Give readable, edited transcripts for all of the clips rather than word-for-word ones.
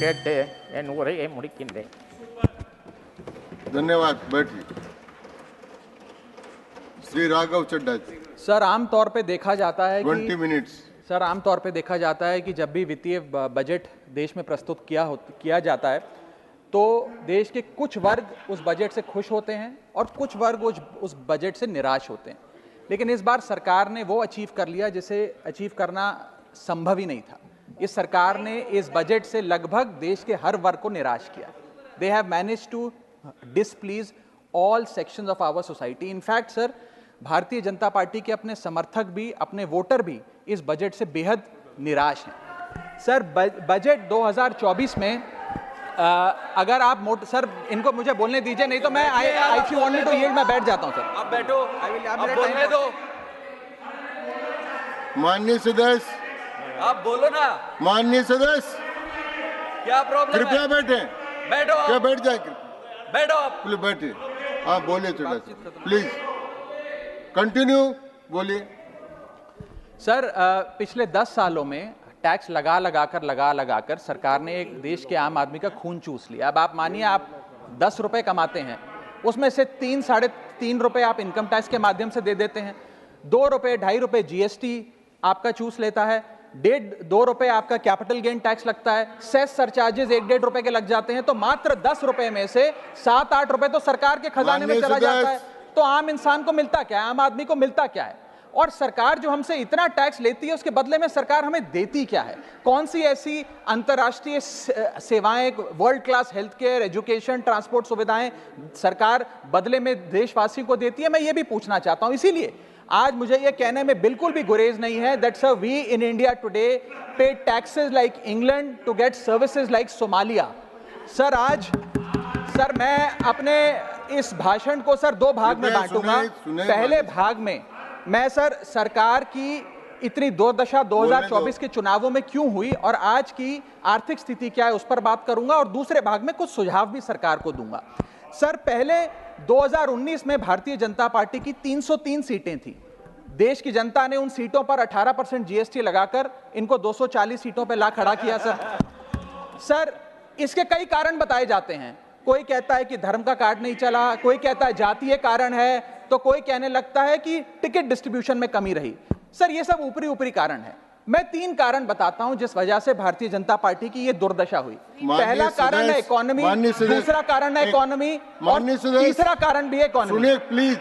கேட்டு என் உரையை முடிக்கின்றேன். धन्यवाद. बैठिए. श्री राघव चड्ढा जी. सर आमतौर पे देखा जाता है 20 मिनट्स. सर आमतौर पे देखा जाता है कि जब भी वित्तीय बजट देश में प्रस्तुत किया जाता है तो देश के कुछ वर्ग उस बजट से खुश होते हैं और कुछ वर्ग उस बजट से निराश होते हैं। लेकिन इस बार सरकार ने वो अचीव कर लिया जिसे अचीव करना संभव ही नहीं था। इस सरकार ने इस बजट से लगभग देश के हर वर्ग को निराश किया। They have managed to displease all sections of our society. In fact sir, भारतीय जनता पार्टी के अपने समर्थक भी, अपने वोटर भी इस बजट से बेहद निराश हैं। सर बजट 2024 में अगर आप सर इनको मुझे बोलने दीजिए, नहीं तो मैं if you want me to yield मैं बैठ जाता हूं सर। आप बैठो, आप बोलने दो। माननीय सदस्य, आप बोलो ना। माननीय सदस्य, क्या प्रॉब्लम है? कृपया बैठे. बैठो आप। क्या बैठ जाए? बैठो आप। प्लीज बैठिए. आप बोलिए चड्ढा जी, प्लीज कंटिन्यू बोलिए. सर पिछले 10 सालों में टैक्स लगा कर सरकार ने एक देश के आम आदमी का खून चूस लिया। अब आप मानिए आप 10 रुपए कमाते हैं, उसमें से 3 साढ़े 3 रुपए आप इनकम टैक्स के माध्यम से दे देते हैं, 2 रुपए 2.5 रुपए जीएसटी आपका चूस लेता है, 1.5-2 रुपए आपका कैपिटल गेन टैक्स लगता है, सेस सरचार्जेस 1-1.5 रुपए के लग जाते हैं, तो मात्र 10 रुपए में से 7-8 रुपए तो सरकार के खजाने में चला जाता है। तो आम इंसान को मिलता क्या है, आम आदमी को मिलता क्या है? और सरकार जो हमसे इतना टैक्स लेती है उसके बदले में सरकार हमें देती क्या है? कौन सी ऐसी अंतर्राष्ट्रीय सेवाएं, world class health care, education, transport सुविधाएं सरकार बदले में देशवासियों को देती है? मैं ये भी पूछना चाहता हूं। इसीलिए आज मुझे ये कहने में बिल्कुल भी गुरेज नहीं है that sir we in India today pay taxes like England to get services like Somalia. Sir आज सर मैं अपने इस भाषण को सर 2 भाग में बांटूंगा। पहले भाग में मैं सर सरकार की इतनी दुर्दशा 2024 के चुनावों में क्यों हुई और आज की आर्थिक स्थिति क्या है उस पर बात करूंगा, और दूसरे भाग में कुछ सुझाव भी सरकार को दूंगा। सर पहले 2019 में भारतीय जनता पार्टी की 303 सीटें थी। देश की जनता ने उन सीटों पर 18% जीएसटी लगाकर इनको 240 सीटों पर ला खड़ा किया। सर इसके कई कारण बताए जाते हैं। कोई कहता है कि धर्म का कार्ड नहीं चला, कोई कहता है जातीय कारण है, तो कोई कहने लगता है कि टिकट डिस्ट्रीब्यूशन में कमी रही। सर ये सब ऊपरी कारण है। मैं 3 कारण बताता हूं जिस वजह से भारतीय जनता पार्टी की ये दुर्दशा हुई। पहला कारण है इकोनॉमी, दूसरा कारण है इकोनॉमी, और तीसरा कारण भी है इकोनॉमी। सुनिए प्लीज,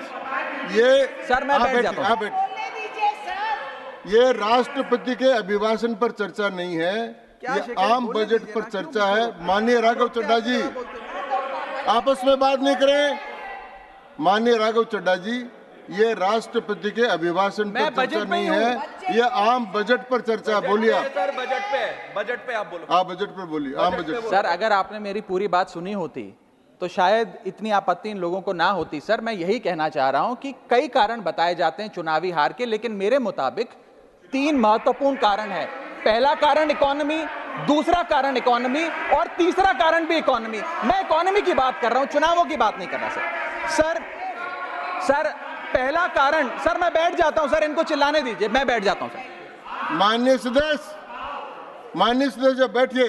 ये सर मैं बैठ जाता हूं। ये राष्ट्रपति के अभिभाषण पर चर्चा नहीं है, ये आम बजट पर चर्चा है। माननीय राघव चड्ढा जी आपस में बात नहीं करें। माननीय राघव चड्ढा जी, ये राष्ट्रपति के अभिभाषण पर चर्चा नहीं है, ये आम बजट पर चर्चा। बोलिए आप। सर बजट पे आप बोलो। आप बजट पर बोलिए, आम बजट। सर अगर आपने मेरी पूरी बात सुनी होती तो शायद इतनी आपत्ति इन लोगों को ना होती। सर मैं यही कहना चाह रहा हूं कि कई कारण बताए जाते हैं चुनावी हार के, लेकिन मेरे मुताबिक 3 महत्वपूर्ण कारण है। पहला कारण इकोनॉमी, दूसरा कारण इकोनॉमी, और तीसरा कारण भी इकोनॉमी। मैं इकोनॉमी की बात कर रहा हूं, चुनावों की बात नहीं कर रहा। सर पहला कारण, सर मैं बैठ जाता हूं सर, इनको चिल्लाने दीजिए, मैं बैठ जाता हूं सर। माननीय सदस्य बैठिए।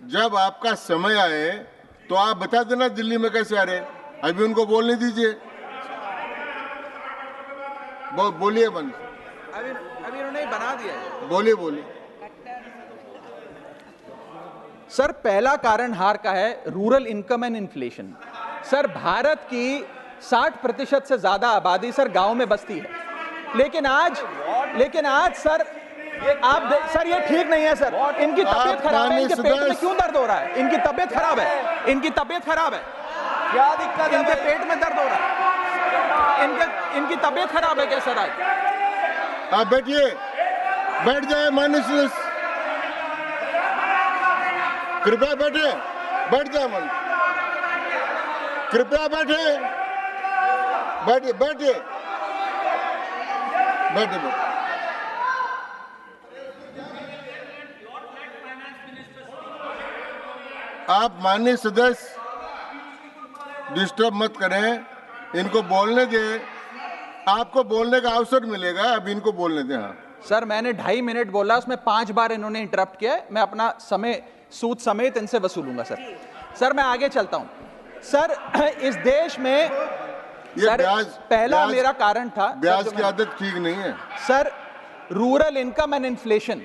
जब आपका समय आए तो आप बता देना दिल्ली में कैसे आ रहे, अभी उनको बोलने दीजिए। बोलिए बंद। अभी उन्होंने बना दिया है। बोलिए। सर पहला कारण हार का है rural income and inflation. Sir Bharat की 60% से ज्यादा आबादी सर गांव में बसती है, लेकिन आज सर सर ये ठीक नहीं है सर। इनकी तबीयत खराब है, इनके पेट में क्यों दर्द हो रहा है? इनकी तबीयत खराब है, इनकी तबीयत खराब है। क्या दिक्कत है? इनके पेट में दर्द हो रहा है, इनकी तबीयत खराब है क्या सर? आज आप बैठिए, बैठ जाए। माननीय सदस्य कृपया बैठे, बैठ जाए। मन कृपया बैठे, बैठिए। आप माननीय सदस्य डिस्टर्ब मत करें, इनको बोलने दें। आपको बोलने का अवसर मिलेगा, अभी इनको बोलने दें। हाँ सर मैंने 2.5 मिनट बोला, उसमें 5 बार इन्होंने इंटरप्ट किया है। मैं अपना समय सूद समेत इनसे वसूलूंगा सर। सर मैं आगे चलता हूं सर। इस देश में सर पहला मेरा कारण था, ब्याज की आदत ठीक नहीं है sir, rural income and inflation.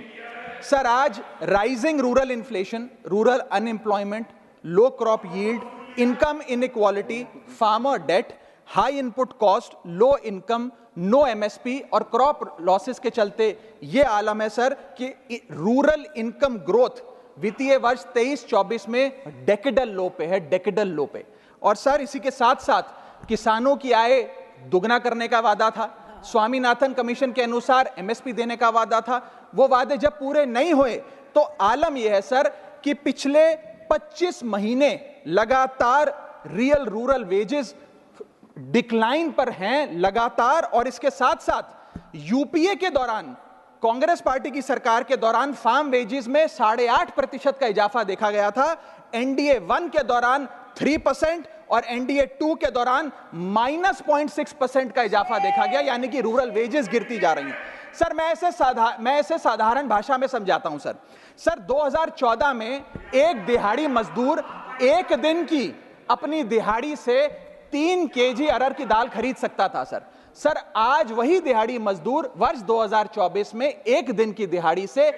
Sir आज rising rural inflation, rural unemployment, low crop yield, income inequality, farmer debt, high input cost, low income, no MSP और क्रॉप लॉसेस के चलते यह आलम है सर कि रूरल इनकम ग्रोथ वित्तीय वर्ष 23-24 में डेकेडल लो पे है, डेकेडल लो पे। और सर इसी के साथ साथ किसानों की आय दुगना करने का वादा था, स्वामीनाथन कमीशन के अनुसार एमएसपी देने का वादा था, वो वादे जब पूरे नहीं हुए तो आलम यह है सर कि पिछले 25 महीने लगातार रियल रूरल वेजेस डिक्लाइन पर हैं लगातार। और इसके साथ साथ यूपीए के दौरान, कांग्रेस पार्टी की सरकार के दौरान फार्म वेजेस में 8.5% का इजाफा देखा गया था, एनडीए 1 के दौरान 3% और एनडीए 2 के दौरान -0.6% का इजाफा देखा गया, यानी कि रूरल वेजेस गिरती जा रही हैं। सर मैं ऐसे साधारण भाषा में समझाता हूं सर। सर 2014 में एक दिहाड़ी मजदूर एक दिन की अपनी दिहाड़ी से 3 केजी अरहर की दाल खरीद सकता था सर। सर आज वही दिहाड़ी मजदूर वर्ष 2024 में एक दिन की दिहाड़ी से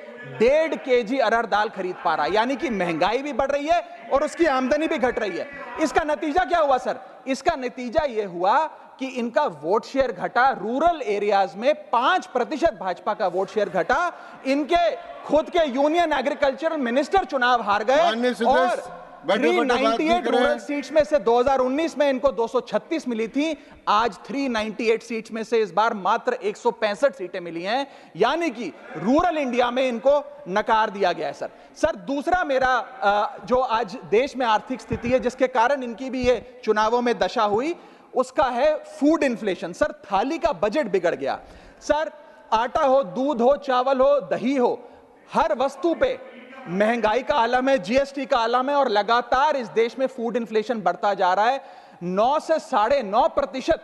1.5 केजी अरहर दाल खरीद पा रहा है, यानी कि महंगाई भी बढ़ रही है और उसकी आमदनी भी घट रही है। इसका नतीजा क्या हुआ सर? इसका नतीजा यह हुआ कि इनका वोट शेयर घटा, रूरल एरियाज में 5% भाजपा का वोट शेयर घटा, इनके खुद के यूनियन एग्रीकल्चरल मिनिस्टर चुनाव हार गए और 398 रूरल सीट्स में से 2019 में इनको 236 मिली थी, आज 398 सीट्स में से इस बार मात्र 165 सीटें मिली हैं, यानी कि रूरल इंडिया में इनको नकार दिया गया है सर। सर दूसरा मेरा जो आज देश में आर्थिक स्थिति है जिसके कारण इनकी भी ये चुनावों में दशा हुई, उसका है फूड इन्फ्लेशन। सर थाली का बजट बिगड़ गया सर, आटा हो, दूध हो, चावल हो, दही हो, हर वस्तु पे महंगाई का आलम है, जीएसटी का आलम है और लगातार इस देश में फूड इन्फ्लेशन बढ़ता जा रहा है। 9 से 9.5%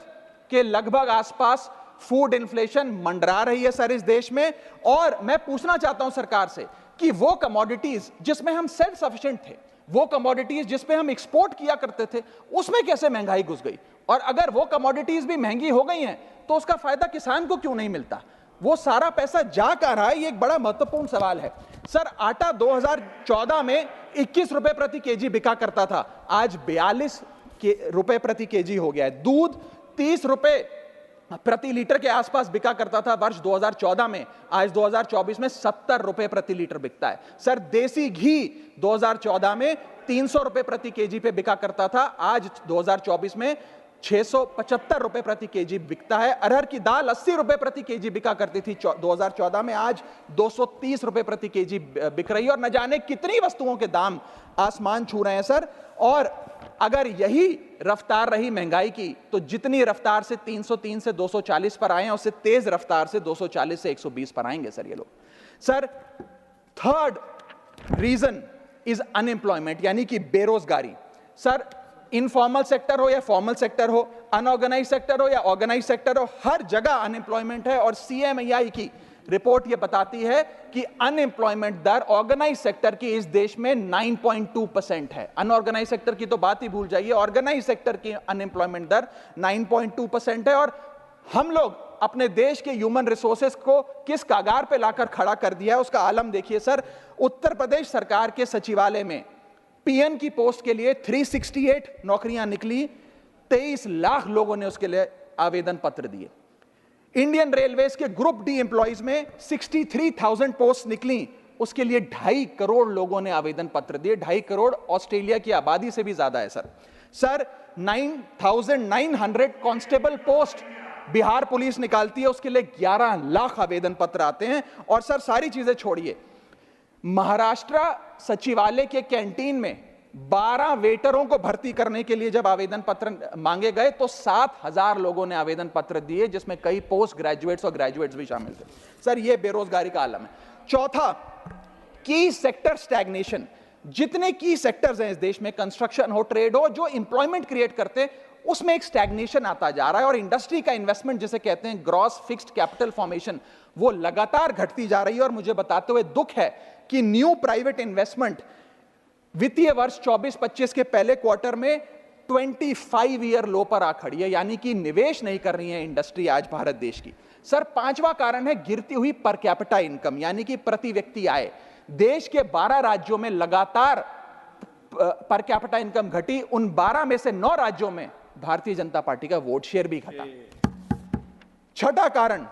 के लगभग आसपास फूड इन्फ्लेशन मंडरा रही है सर इस देश में। और मैं पूछना चाहता हूं सरकार से कि वो कमोडिटीज जिसमें हम सेल्फ सफिशिएंट थे, वो कमोडिटीज जिसमें हम एक्सपोर्ट किया करते थे, उसमें कैसे महंगाई घुस गई? और अगर वो कमोडिटीज भी महंगी हो गई हैं तो उसका फायदा किसान को क्यों नहीं मिलता? वो सारा पैसा जा कहां रहा है? ये एक बड़ा महत्वपूर्ण सवाल है सर। आटा 2014 में 21 रुपए प्रति केजी बिका करता था, आज 42 रुपए प्रति केजी हो गया है। दूध 30 रुपए प्रति लीटर के आसपास बिका करता था वर्ष 2014 में, आज 2024 में 70 रुपए प्रति लीटर बिकता है सर। देसी घी 2014 में 300 रुपए प्रति केजी पे बिका करता था, आज 2024 में 675 रुपए प्रति केजी बिकता है। अरहर की दाल 80 रुपए प्रति केजी बिका करती थी 2014 में, आज 230 रुपए प्रति केजी बिक रही है और न जाने कितनी वस्तुओं के दाम आसमान छू रहे हैं सर। और अगर यही रफ्तार रही महंगाई की तो जितनी रफ्तार से 303 से 240 पर आए हैं उससे तेज रफ्तार से 240 से 120 पर आएंगे सर ये लोग। Sir third reason is unemployment, यानी कि बेरोजगारी। सर इनफॉर्मल सेक्टर हो या फॉर्मल सेक्टर हो, अनऑर्गेनाइज सेक्टर हो या ऑर्गेनाइज सेक्टर हो, हर जगह अनएम्प्लॉयमेंट है। और सीएमआई की रिपोर्ट यह बताती है कि अनएम्प्लॉयमेंट दर ऑर्गेनाइज सेक्टर की इस देश में 9.2% है। अनऑर्गेनाइज सेक्टर की तो बात ही भूल जाइए, ऑर्गेनाइज सेक्टर की अनएम्प्लॉयमेंट दर 9.2% है। और हम लोग अपने देश के ह्यूमन रिसोर्सेस को किस कागार पे लाकर खड़ा कर दिया है उसका आलम देखिए सर। उत्तर प्रदेश सरकार के सचिवालय में पीएन की पोस्ट के लिए 368 नौकरियां निकली, 23 लाख लोगों ने उसके लिए आवेदन पत्र दिए। इंडियन रेलवेज के ग्रुप डी एम्प्लॉइज में 63,000 पोस्ट निकली, उसके लिए 2.5 करोड़ लोगों ने आवेदन पत्र दिए। 2.5 करोड़ ऑस्ट्रेलिया की आबादी से भी ज्यादा है sir. Sir 9,900 constable post Bihar police निकालती है, उसके लिए 11 लाख आवेदन पत्र आते हैं। और सर सारी चीजें छोड़िए, महाराष्ट्र सचिवालय के कैंटीन में 12 वेटरों को भर्ती करने के लिए जब आवेदन पत्र मांगे गए तो 7,000 लोगों ने आवेदन पत्र दिए, जिसमें कई पोस्ट ग्रेजुएट्स और ग्रेजुएट्स भी शामिल थे। सर यह बेरोजगारी का आलम है। चौथा, की सेक्टर स्टैग्नेशन। जितने की सेक्टर्स हैं इस देश में, कंस्ट्रक्शन हो, ट्रेड हो, जो इंप्लॉयमेंट क्रिएट करते उसमें एक स्टैग्नेशन आता जा रहा है। और इंडस्ट्री का इन्वेस्टमेंट जिसे कहते हैं ग्रॉस फिक्स्ड कैपिटल फॉर्मेशन, वो लगातार घटती जा रही है। और मुझे बताते हुए दुख है कि न्यू प्राइवेट इन्वेस्टमेंट वित्तीय वर्ष 24-25 के पहले क्वार्टर में 25 ईयर लो पर आ खड़ी है, यानी कि निवेश नहीं कर रही है इंडस्ट्री आज भारत देश की। सर, पांचवा कारण है गिरती हुई पर कैपिटा इनकम, यानी कि प्रति व्यक्ति आय। देश के 12 राज्यों में लगातार पर कैपिटा इनकम घटी, उन 12 में से 9 राज्यों में भारतीय जनता पार्टी का वोट शेयर भी घटा। छठा कारण,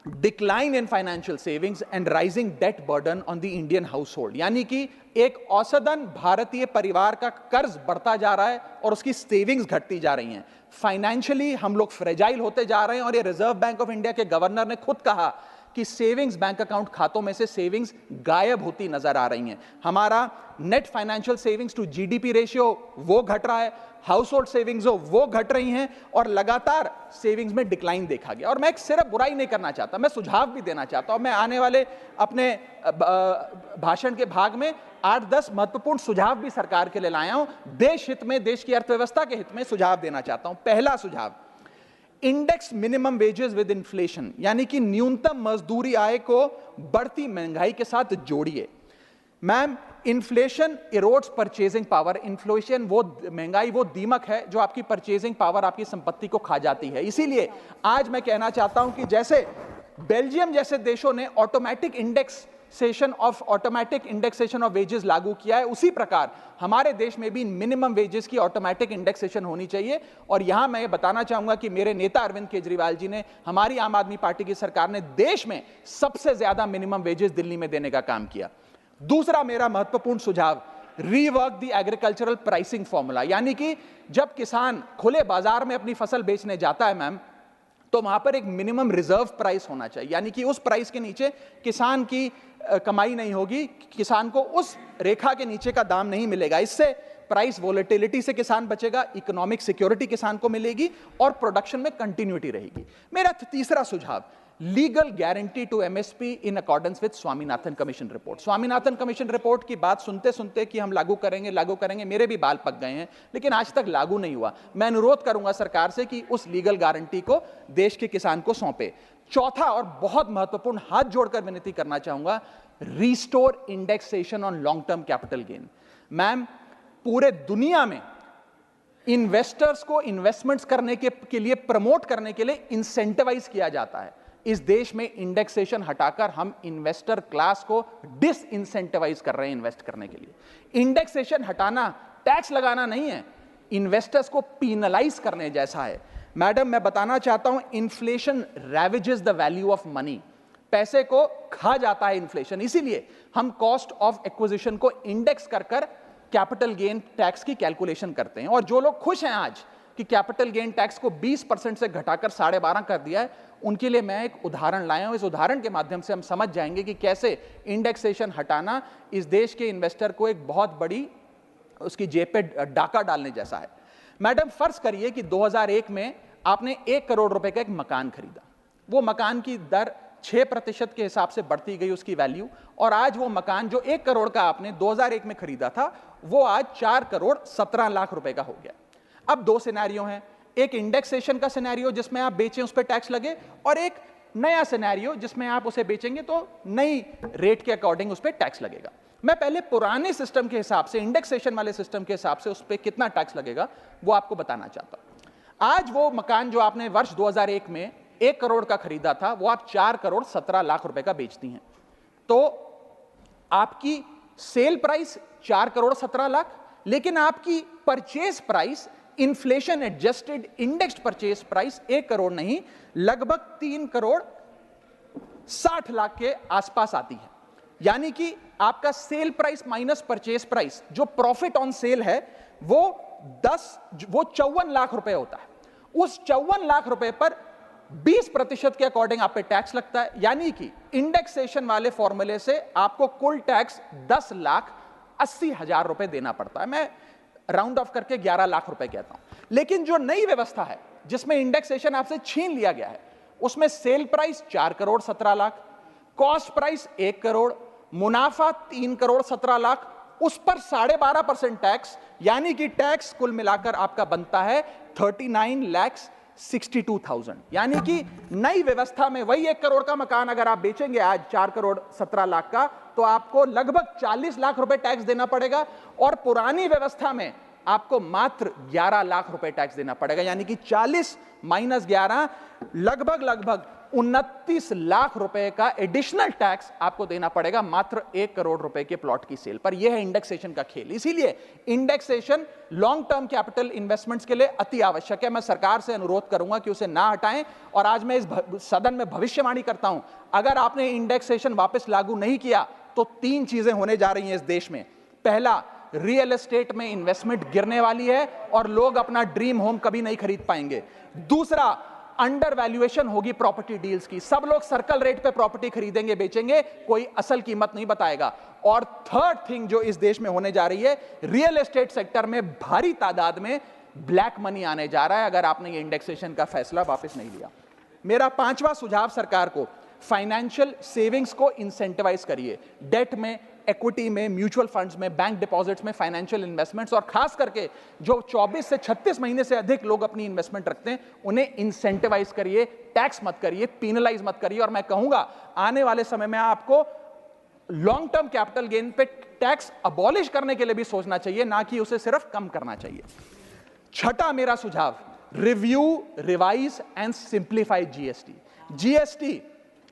decline in financial savings and rising debt burden on the Indian household, यानी कि एक औसतन भारतीय परिवार का कर्ज बढ़ता जा रहा है और उसकी सेविंग्स घटती जा रही हैं। फाइनेंशियली हम लोग फ्रेजाइल होते जा रहे हैं, और ये रिजर्व बैंक ऑफ इंडिया के गवर्नर ने खुद कहा कि सेविंग्स बैंक अकाउंट खातों में से सेविंग्स गायब होती नजर आ रही हैं। हमारा net financial savings to GDP ratio वो घट रहा है, हाउस होल्ड सेविंग्स वो घट रही हैं, और लगातार सेविंग्स में डिक्लाइन देखा गया। और मैं एक सिर्फ बुराई नहीं करना चाहता, मैं सुझाव भी देना चाहता हूं। मैं आने वाले अपने भाषण के भाग में 8-10 महत्वपूर्ण सुझाव भी सरकार के लिए लाया हूं। देश हित में, देश की अर्थव्यवस्था के हित में सुझाव देना चाहता हूं। पहला सुझाव, index minimum wages with inflation, यानी कि न्यूनतम मजदूरी आय को बढ़ती महंगाई के साथ जोड़िए। Ma'am, inflation erodes purchasing power. Inflation वो महंगाई वो दीमक है जो आपकी परचेजिंग पावर, आपकी संपत्ति को खा जाती है। इसीलिए आज मैं कहना चाहता हूं कि जैसे बेल्जियम जैसे देशों ने ऑटोमेटिक इंडेक्सेशन ऑफ वेजेस लागू किया है, उसी प्रकार हमारे देश में भी मिनिमम वेजेस की ऑटोमेटिक इंडेक्सेशन होनी चाहिए। और यहां मैं ये बताना चाहूंगा कि मेरे नेता अरविंद केजरीवाल जी ने, हमारी आम आदमी पार्टी की सरकार ने देश में सबसे ज्यादा मिनिमम वेजेस दिल्ली में देने का काम किया। दूसरा मेरा महत्वपूर्ण सुझाव, rework the agricultural pricing formula, यानी कि जब किसान खुले बाजार में अपनी फसल बेचने जाता है मैम, तो वहां पर एक मिनिमम रिजर्व प्राइस होना चाहिए, यानी कि उस प्राइस के नीचे किसान की कमाई नहीं होगी, किसान को उस रेखा के नीचे का दाम नहीं मिलेगा। इससे प्राइस वोलेटिलिटी से किसान बचेगा, इकोनॉमिक सिक्योरिटी किसान को मिलेगी और प्रोडक्शन में कंटिन्यूटी रहेगी। मेरा तीसरा सुझाव, legal guarantee to MSP in accordance with Swaminathan commission report. Swaminathan commission report की बात सुनते सुनते कि हम लागू करेंगे, मेरे भी बाल पक गए हैं, लेकिन आज तक लागू नहीं हुआ। मैं अनुरोध करूंगा सरकार से कि उस लीगल गारंटी को देश के किसान को सौंपे। चौथा और बहुत महत्वपूर्ण, हाथ जोड़कर विनती करना चाहूंगा, restore indexation on long term capital gain. Ma'am, पूरे दुनिया में इन्वेस्टर्स को इन्वेस्टमेंट्स करने के लिए प्रमोट करने के लिए इंसेंटिवाइज किया जाता है। इस देश में इंडेक्सेशन हटाकर हम इन्वेस्टर क्लास को डिसइंसेंटिवाइज कर रहे हैं इन्वेस्ट करने के लिए। इंडेक्सेशन हटाना टैक्स लगाना नहीं है, इन्वेस्टर्स को पीनलाइज करने जैसा है। मैडम, मैं बताना चाहता हूं, inflation ravages the value of money. पैसे को खा जाता है इन्फ्लेशन, इसीलिए हम कॉस्ट ऑफ एक्विजिशन को इंडेक्स कर कैपिटल गेन टैक्स की कैलकुलेशन करते हैं। और जो लोग खुश हैं आज कि कैपिटल गेन टैक्स को 20% से घटाकर 12.5 कर दिया है, उनके लिए मैं एक उदाहरण लाया हूं। इस उदाहरण के माध्यम से हम समझ जाएंगे कि कैसे इंडेक्सेशन हटाना इस देश के इन्वेस्टर को एक बहुत बड़ी उसकी जेब पे डाका डालने जैसा है। मैडम, फर्ज करिए कि 2001 में आपने 1 करोड़ रुपए का एक मकान खरीदा। वो मकान की दर 6% के हिसाब से बढ़ती गई उसकी वैल्यू, और आज वो मकान जो 1 करोड़ का आपने 2001 में खरीदा था, वो आज 4 करोड़ 17 लाख रुपए का हो गया। अब 2 सिनेरियो हैं, एक इंडेक्सेशन का सिनेरियो जिसमें आप बेचें उस पर टैक्स लगे, और एक नया सिनेरियो जिसमें आप उसे बेचेंगे तो नई रेट के अकॉर्डिंग उस पर टैक्स लगेगा। मैं पहले पुराने सिस्टम के हिसाब से, इंडेक्सेशन वाले सिस्टम के हिसाब से उस पर कितना टैक्स लगेगा वो आपको बताना चाहता हूं। आज वो मकान जो आपने वर्ष 2001 में 1 करोड़ का खरीदा था, वो आप 4 करोड़ 17 लाख रुपए का बेचती हैं, तो आपकी सेल प्राइस 4 करोड़ 17 लाख, लेकिन आपकी purchase price, inflation adjusted indexed purchase price 1 crore नहीं, लगभग 3 करोड़ 60 लाख के आसपास आती है। यानी कि आपका sale price minus purchase price, जो प्रॉफिट ऑन सेल है, वो 54 लाख रुपए होता है। उस 54 लाख रुपए पर 20% के अकॉर्डिंग आप पे टैक्स लगता है। यानी कि इंडेक्सेशन वाले फॉर्मूले से आपको कुल टैक्स 10,80,000 रुपए देना पड़ता है। मैं राउंड ऑफ करके 11 लाख रुपए कहता हूं। लेकिन जो नई व्यवस्था है जिसमें इंडेक्सेशन आपसे छीन लिया गया है, उसमें sale price 4 crore 17 lakh, cost price 1 crore, मुनाफा 3 करोड़ 17 लाख, उस पर 12.5% टैक्स, यानी कि टैक्स कुल मिलाकर आपका बनता है 39 लाख 62,000। यानी कि नई व्यवस्था में वही 1 करोड़ का मकान अगर आप बेचेंगे आज 4 करोड़ 17 लाख का, तो आपको लगभग 40 लाख रुपए टैक्स देना पड़ेगा, और पुरानी व्यवस्था में आपको मात्र 11 लाख रुपए टैक्स देना पड़ेगा। यानी कि 40 माइनस 11 लगभग 29 लाख रुपए का एडिशनल टैक्स आपको देना पड़ेगा मात्र 1 करोड़ रुपए के प्लॉट की सेल पर। यह है इंडेक्सेशन का खेल। इसीलिए indexation long term capital investments के लिए अति आवश्यक है। मैं सरकार से अनुरोध करूंगा कि उसे ना हटाएं, और आज मैं इस सदन में भविष्यवाणी करता हूं, अगर आपने इंडेक्सेशन वापस लागू नहीं किया तो 3 चीजें होने जा रही हैं इस देश में। पहला, रियल एस्टेट में इन्वेस्टमेंट गिरने वाली है और लोग अपना ड्रीम होम कभी नहीं खरीद पाएंगे। दूसरा, अंडर वैल्यूएशन होगी प्रॉपर्टी डील्स की, सब लोग सर्कल रेट पे प्रॉपर्टी खरीदेंगे बेचेंगे, कोई असल कीमत नहीं बताएगा। और थर्ड थिंग जो इस देश में होने जा रही है, रियल एस्टेट सेक्टर में भारी तादाद में ब्लैक मनी आने जा रहा है अगर आपने ये इंडेक्सेशन का फैसला वापस नहीं लिया। मेरा 5वां सुझाव सरकार को, फाइनेंशियल सेविंग्स को इंसेंटिवाइज करिए। डेट में, इक्विटी में, म्यूचुअल फंड्स में, बैंक डिपॉजिट्स में फाइनेंशियल इन्वेस्टमेंट्स, और खास करके जो 24 से 36 महीने से अधिक लोग अपनी इन्वेस्टमेंट रखते हैं उन्हें इंसेंटिवाइज करिए, टैक्स मत करिए, पेनलाइज मत करिए। और मैं कहूंगा आने वाले समय में आपको लॉन्ग टर्म कैपिटल गेन पे टैक्स अबॉलिश करने के लिए भी सोचना चाहिए, ना कि उसे सिर्फ कम करना चाहिए। छठा मेरा सुझाव, review, revise and simplify GST. GST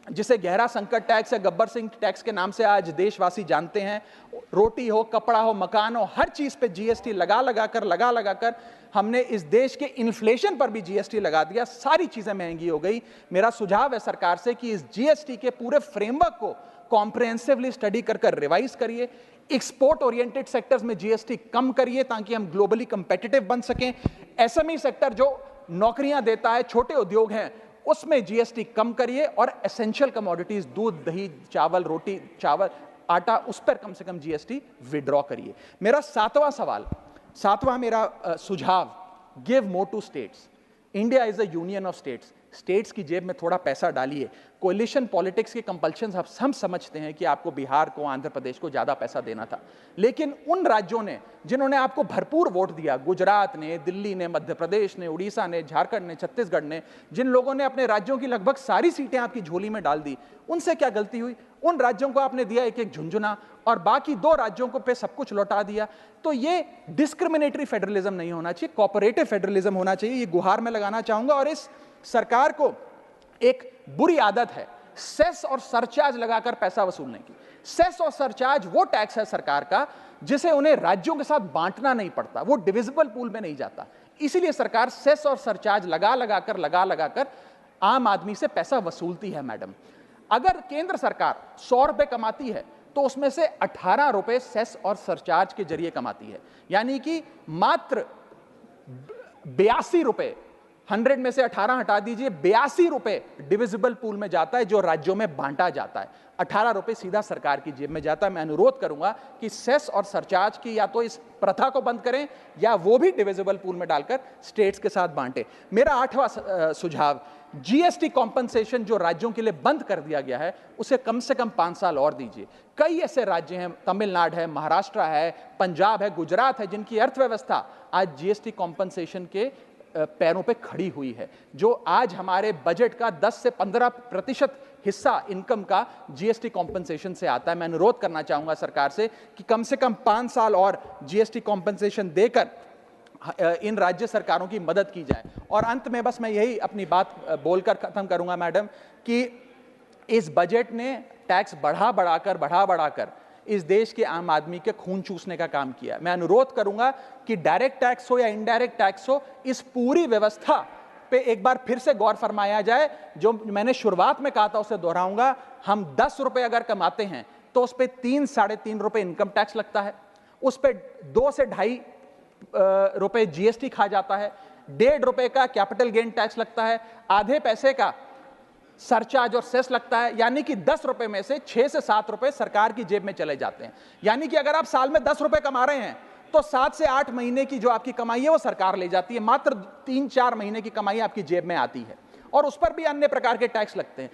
जिसे गहरा संकट टैक्स या गब्बर सिंह टैक्स के नाम से आज देशवासी जानते हैं, रोटी हो, कपड़ा हो, मकान हो, हर चीज पे जीएसटी लगा लगा कर हमने इस देश के इन्फ्लेशन पर भी जीएसटी लगा दिया, सारी चीजें महंगी हो गई। मेरा सुझाव है सरकार से कि इस जीएसटी के पूरे फ्रेमवर्क को कॉम्प्रिहेंसिवली स्टडी कर रिवाइज करिए। एक्सपोर्ट ओरिएंटेड सेक्टर्स में जीएसटी कम करिए ताकि हम ग्लोबली कंपेटिटिव बन सकें। एसएमई सेक्टर जो नौकरियां देता है, छोटे उद्योग हैं, उसमें जीएसटी कम करिए। और एसेंशियल कमोडिटीज, दूध, दही, चावल, रोटी, चावल, आटा, उस पर कम से कम जीएसटी विड्रॉ करिए। मेरा 7वां मेरा सुझाव, give more to states. India is a union of states. States की जेब में थोड़ा पैसा डालिए। कोलिशन पॉलिटिक्स के कंपल्शन हम समझते हैं कि आपको बिहार को, आंध्र प्रदेश को ज्यादा पैसा देना था, लेकिन उन राज्यों ने जिन्होंने आपको भरपूर वोट दिया, गुजरात ने, दिल्ली ने, मध्य प्रदेश ने, उड़ीसा ने, झारखंड ने, छत्तीसगढ़ ने, जिन लोगों ने अपने राज्यों की लगभग सारी सीटें आपकी झोली में डाल दी, उनसे क्या गलती हुई? उन राज्यों को आपने दिया एक एक झुंझुना और बाकी 2 राज्यों को पे सब कुछ लौटा दिया। तो ये डिस्क्रिमिनेटरी फेडरलिज्म नहीं होना चाहिए, कोऑपरेटिव फेडरलिज्म होना चाहिए। ये गुहार में लगाना चाहूंगा। और इस सरकार को एक बुरी आदत है सेस और सरचार्ज लगाकर पैसा वसूलने की। सेस और सरचार्ज वो टैक्स है सरकार का जिसे उन्हें राज्यों के साथ बांटना नहीं पड़ता, वो डिविजिबल पूल में नहीं जाता। इसीलिए सरकार सेस और सरचार्ज लगा लगाकर आम आदमी से पैसा वसूलती है। मैडम, अगर केंद्र सरकार 100 रुपए कमाती है तो उसमें से 18 रुपए सेस और सरचार्ज के जरिए कमाती है, यानी कि मात्र 82 रुपए, 100 में से 18 हटा दीजिए, 82 रुपए डिविजिबल पूल में जाता है जो राज्यों में बांटा जाता है। 18 रुपए सीधा सरकार की जेब में जाता है। मैं अनुरोध करूंगा कि सेस और सरचार्ज की या तो इस प्रथा को बंद करें या वो भी डिविजिबल पूल में डालकर स्टेट्स के साथ बांटे। मेरा 8वां सुझाव, जीएसटी कॉम्पनसेशन जो राज्यों के लिए बंद कर दिया गया है उसे कम से कम 5 साल और दीजिए। कई ऐसे राज्य हैं, तमिलनाडु है, महाराष्ट्र है, पंजाब है, गुजरात है, जिनकी अर्थव्यवस्था आज जीएसटी कॉम्पनसेशन के पैरों पे खड़ी हुई है, जो आज हमारे बजट का 10 से 15% हिस्सा इनकम का जीएसटी कॉम्पनसेशन से आता है। मैं अनुरोध करना चाहूंगा सरकार से कि कम से कम 5 साल और जीएसटी कॉम्पनसेशन देकर इन राज्य सरकारों की मदद की जाए। और अंत में बस मैं यही अपनी बात बोलकर खत्म करूंगा मैडम, कि इस बजट ने टैक्स बढ़ा बढ़ाकर इस देश के आम आदमी के खून चूसने का काम किया। मैं अनुरोध करूंगा कि डायरेक्ट टैक्स हो या इनडायरेक्ट टैक्स हो, इस पूरी व्यवस्था पे एक बार फिर से गौर फरमाया जाए। जो मैंने शुरुआत में कहा था उसे दोहराऊंगा, हम 10 रुपए अगर कमाते हैं तो उस पे 3-3.5 रुपए इनकम टैक्स लगता है, उस पे 2 से 2.5 रुपए जीएसटी खा जाता है, 1.5 रुपए का कैपिटल गेन टैक्स लगता है, आधे पैसे का सरचार्ज और सेस लगता है, यानी कि 10 रुपए में से 6 से 7 रुपए सरकार की जेब में चले जाते हैं। यानी कि अगर आप साल में 10 रुपए कमा रहे हैं तो 7 से 8 महीने की जो आपकी कमाई है वो सरकार ले जाती है, मात्र 3-4 महीने की कमाई आपकी जेब में आती है, और उस पर भी अन्य प्रकार के टैक्स लगते हैं।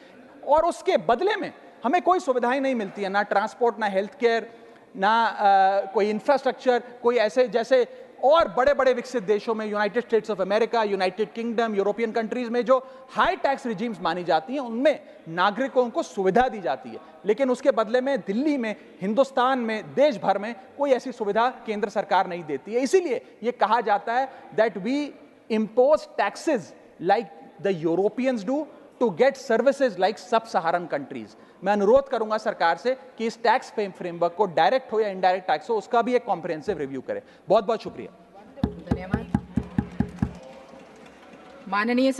और उसके बदले में हमें कोई सुविधाएं नहीं मिलती है, ना ट्रांसपोर्ट, ना हेल्थ केयर, ना कोई इंफ्रास्ट्रक्चर, कोई ऐसे जैसे और बड़े बड़े विकसित देशों में, United states of America, United kingdom, European countries में जो हाई टैक्स रिजीम्स मानी जाती हैं, उनमें नागरिकों को सुविधा दी जाती है, लेकिन उसके बदले में दिल्ली में, हिंदुस्तान में, देश भर में कोई ऐसी सुविधा केंद्र सरकार नहीं देती है। इसीलिए यह कहा जाता है that we impose taxes like the Europeans do to get services like sub Saharan countries. मैं अनुरोध करूंगा सरकार से कि इस टैक्स फ्रेमवर्क को डायरेक्ट हो या इनडायरेक्ट टैक्स हो, उसका भी एक कॉम्प्रिहेंसिव रिव्यू करें। बहुत बहुत शुक्रिया। धन्यवाद। माननीय